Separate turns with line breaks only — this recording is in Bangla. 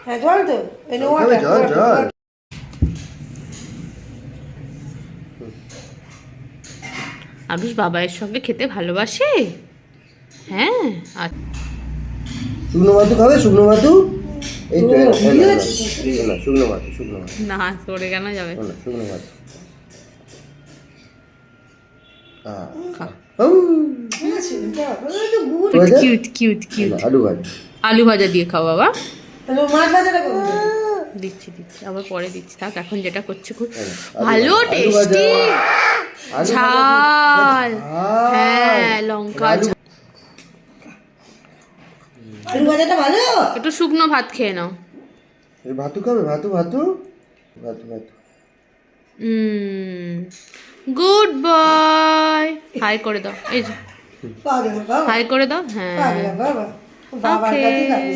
হ্যাঁ জল তো
জল জল।
আবিশ বাবাইয়ের সঙ্গে খেতে ভালোবাসে। হ্যাঁ
শুকনো ভাতু খাবে? শুকনো ভাতু এই তো শুকনো ভাতু শুকনো ভাতু
না সরে কেন যাবে?
শুকনো ভাতু
কিউট কিউট কিউট।
আলু ভাজা
আলু ভাজা দিয়ে খাও বাবা।
মাছ ভাজাটা করবে
দিচ্ছি দিচ্ছি আবার পরে দিচ্ছি, থাক এখন যেটা করছি খুব ভালো টেস্টি ঝাল। হ্যাঁ লঙ্কা
আলু ভাজাটা ভালো।
একটু শুকনো ভাত খেয়ে নাও।
এই ভাতু খাবে? ভাতু ভাতু ভাতু ভাতু
গুড বয়। হাই করে দাও, এই যে
পাগলা বাবা
হাই করে দাও। হ্যাঁ
পাগলা বাবা বাবার কাছে যাবে।